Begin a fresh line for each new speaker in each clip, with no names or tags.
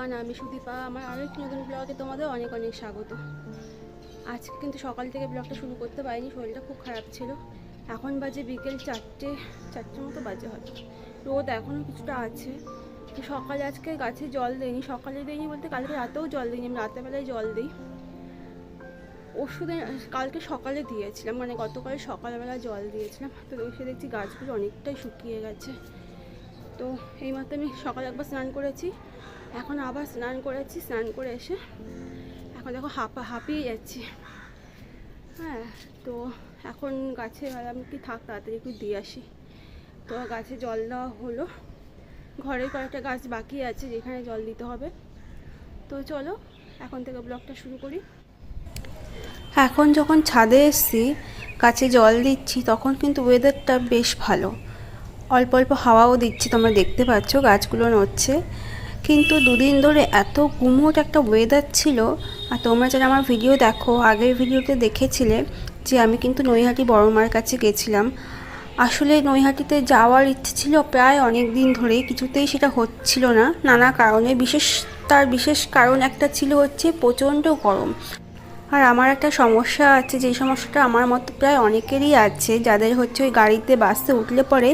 Everyone, আমি সুদীপা। আমার আরও একটি নতুন ব্লগে তোমাদের অনেক অনেক স্বাগত। আজকে কিন্তু সকাল থেকে ব্লগটা শুরু করতে পারিনি, শরীরটা খুব খারাপ ছিল। এখন বাজে বিকেল চারটের মতো বাজে হয়তো। রোদ এখনও কিছুটা আছে। তো সকালে আজকে গাছে জল দিইনি, সকালে দিইনি বলতে কালকে রাতেও জল দিইনি, আমি রাতেরবেলায় জল দিই। ওষুধে কালকে সকালে দিয়েছিলাম, মানে গতকাল সকালবেলা জল দিয়েছিলাম। তো এসে দেখছি গাছগুলো অনেকটাই শুকিয়ে গেছে। তো এইমাত্র আমি সকালে একবার স্নান করেছি, এখন আবার স্নান করেছি। স্নান করে এসে এখন দেখো হাঁপিয়ে যাচ্ছি। হ্যাঁ, তো এখন গাছে আমি কি থাক তাড়াতাড়ি একটু দিয়ে আসি। তো গাছে জল দেওয়া হলো, ঘরের কয়েকটা গাছ বাকি আছে যেখানে জল দিতে হবে। তো চলো এখন থেকে ব্লগটা শুরু করি। এখন যখন ছাদে এসছি, গাছে জল দিচ্ছি, তখন কিন্তু ওয়েদারটা বেশ ভালো। অল্প অল্প হাওয়াও দিচ্ছি, তোমরা দেখতে পাচ্ছ গাছগুলো নড়ছে। কিন্তু দুদিন ধরে এত গুমোট একটা ওয়েদার ছিল। আর তোমরা যারা আমার ভিডিও দেখো, আগের ভিডিওতে দেখেছিলে যে আমি কিন্তু নৈহাটি বড় মার কাছে গেছিলাম। আসলে নৈহাটিতে যাওয়ার ইচ্ছে ছিল প্রায় অনেক দিন ধরেই, কিছুতেই সেটা হচ্ছিল না নানা কারণে। তার বিশেষ কারণ একটা ছিল হচ্ছে প্রচণ্ড গরম। আর আমার একটা সমস্যা আছে, যেই সমস্যাটা আমার মতো প্রায় অনেকেরই আছে, যাদের হচ্ছে ওই গাড়িতে বাসে উঠলে পরে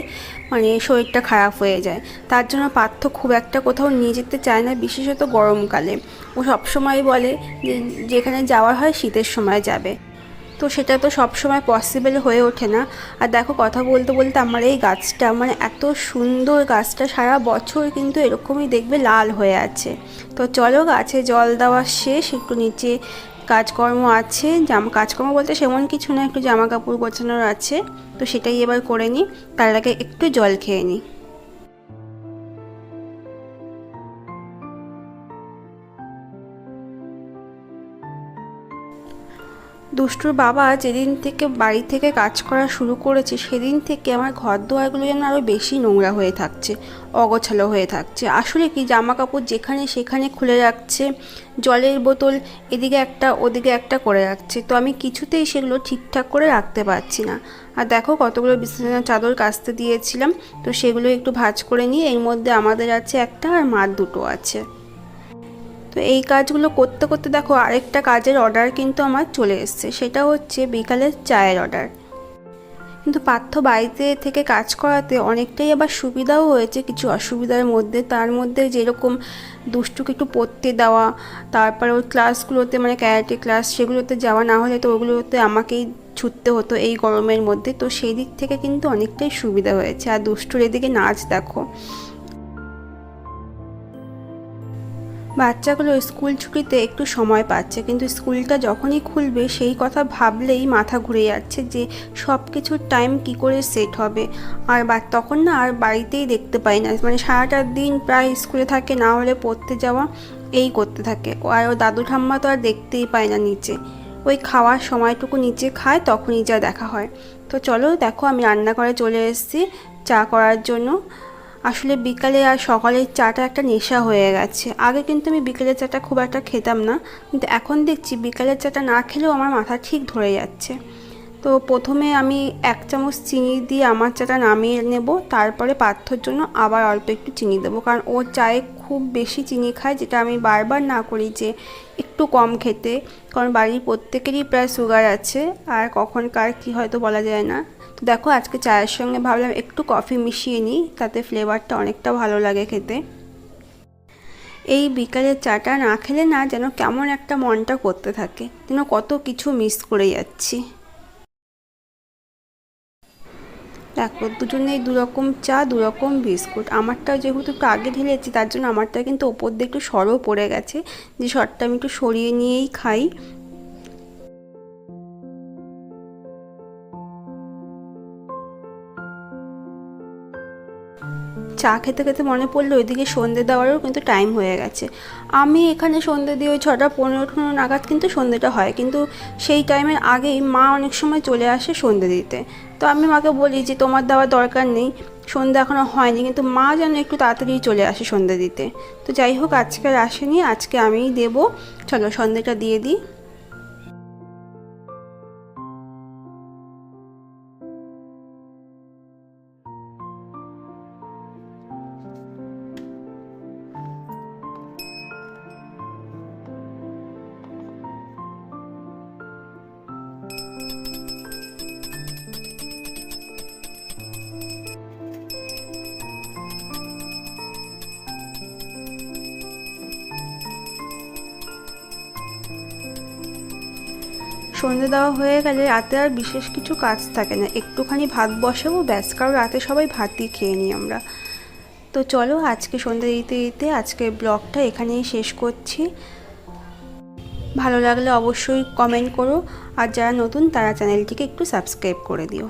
মানে শরীরটা খারাপ হয়ে যায়। তার জন্য পার্থ খুব একটা কোথাও নিয়ে যেতে চায় না, বিশেষত গরমকালে। ও সবসময় বলে যে যেখানে যাওয়ার হয় শীতের সময় যাবে। তো সেটা তো সবসময় পসিবল হয়ে ওঠে না। আর দেখো, কথা বলতে বলতে আমার এই গাছটা, মানে এত সুন্দর গাছটা, সারা বছর কিন্তু এরকমই দেখবে লাল হয়ে আছে। তো চলো, গাছে জল দেওয়া শেষ, একটু নিচে কাজকর্ম আছে। কাজকর্ম বলতে সেমন কিছু না, একটু জামা কাপড় গোছানোর আছে। তো সেটাই এবার করে নিই, তার আগে একটু জল খেয়ে নিই। দুষ্টুর বাবা যেদিন থেকে বাড়ি থেকে কাজ করা শুরু করেছে, সেদিন থেকে আমার ঘর দোয়ারগুলো যেন আরও বেশি নোংরা হয়ে থাকছে, অগোছালো হয়ে থাকছে। আসলে কি, জামা কাপড় যেখানে সেখানে খুলে রাখছে, জলের বোতল এদিকে একটা ওদিকে একটা করে রাখছে। তো আমি কিছুতেই সেগুলো ঠিকঠাক করে রাখতে পারছি না। আর দেখো, কতগুলো বিছানার চাদর কাচতে দিয়েছিলাম, তো সেগুলো একটু ভাঁজ করে নিয়ে, এর মধ্যে আমাদের আছে একটা আর মার দুটো আছে। তো এই কাজগুলো করতে করতে দেখো আরেকটা কাজের অর্ডার কিন্তু আমার চলে এসছে, সেটা হচ্ছে বিকালের চায়ের অর্ডার। কিন্তু পার্থ বাড়িতে থেকে কাজ করাতে অনেকটাই আবার সুবিধাও হয়েছে, কিছু অসুবিধার মধ্যে। তার মধ্যে যেরকম দুষ্টুকে একটু পড়তে দেওয়া, তারপর ওর ক্লাসগুলোতে, মানে ক্যারাটে ক্লাস, সেগুলোতে যাওয়া না হলে তো ওগুলোতে আমাকেই ছুটতে হতো এই গরমের মধ্যে। তো সেই দিক থেকে কিন্তু অনেকটাই সুবিধা হয়েছে। আর দুষ্টুর এদিকে নাচ দেখো। বাচ্চাগুলো স্কুল ছুটিতে একটু সময় পাচ্ছে, কিন্তু স্কুলটা যখনই খুলবে সেই কথা ভাবলেই মাথা ঘুরে যাচ্ছে যে সব কিছুর টাইম কি করে সেট হবে। আর তখন না আর বাড়িতেই দেখতে পাই না, মানে সারাটা দিন প্রায় স্কুলে থাকে, না হলে পড়তে যাওয়া, এই করতে থাকে। আর ও দাদু ঠাম্মা তো আর দেখতেই পায় না নিচে। ওই খাওয়ার সময়টুকু নিচে খায়, তখনই যা দেখা হয়। তো চলো দেখো, আমি রান্নাঘরে চলে এসেছি চা করার জন্য। আসলে বিকালে আর সকালের চাটা একটা নেশা হয়ে গেছে। আগে কিন্তু আমি বিকেলের চাটা খুব একটা খেতাম না, কিন্তু এখন দেখছি বিকালের চাটা না খেলেও আমার মাথা ঠিক ধরে যাচ্ছে। তো প্রথমে আমি 1 চামচ চিনি দিয়ে আমার চাটা নামিয়ে নেব, তারপরে পার্থর জন্য আবার অল্প একটু চিনি দেবো, কারণ ও চায়ে খুব বেশি চিনি খায়, যেটা আমি বারবার না করি যে একটু কম খেতে। কারণ বাড়ির প্রত্যেকেরই প্রায় সুগার আছে, আর কখন কার কী হয়তো বলা যায় না। তো দেখো, আজকে চায়ের সঙ্গে ভাবলাম একটু কফি মিশিয়ে নিই, তাতে ফ্লেভারটা অনেকটা ভালো লাগে খেতে। এই বিকালের চাটা না খেলে না যেন কেমন একটা মনটা করতে থাকে, যেন কত কিছু মিস করে যাচ্ছি। দেখো, দুজনেই দুরকম চা, দুরকম বিস্কুট। আমারটা যেহেতু একটু আগে ঢেলেছি, তার জন্য আমারটা কিন্তু ওপর দিয়ে একটু সরও পড়ে গেছে, যে সরটা আমি একটু সরিয়ে নিয়েই খাই। চা খেতে খেতে মনে পড়লো ওইদিকে সন্ধে দেওয়ারও কিন্তু টাইম হয়ে গেছে। আমি এখানে সন্ধে দিয়ে ওই 6:15 নাগাদ কিন্তু সন্ধেটা হয়, কিন্তু সেই টাইমের আগেই মা অনেক সময় চলে আসে সন্ধে দিতে। তো আমি মাকে বলি যে তোমার দেওয়ার দরকার নেই, সন্ধে এখনও হয়নি, কিন্তু মা যেন একটু তাড়াতাড়ি চলে আসে সন্ধে দিতে। তো যাই হোক, আজকে আর আসেনি, আজকে আমিই দেবো। চলো সন্ধেটা দিয়ে দিই। সন্ধে দেওয়া হয়ে গেলে রাতে আর বিশেষ কিছু কাজ থাকে না, একটুখানি ভাত বসাবো ব্যাস, কারণ রাতে সবাই ভাতই খেয়ে নিই আমরা। তো চলো আজকে সন্ধে দিতে দিতে আজকে ব্লগটা এখানেই শেষ করছি। ভালো লাগলে অবশ্যই কমেন্ট করো, আর যারা নতুন তারা চ্যানেলটিকে একটু সাবস্ক্রাইব করে দিও।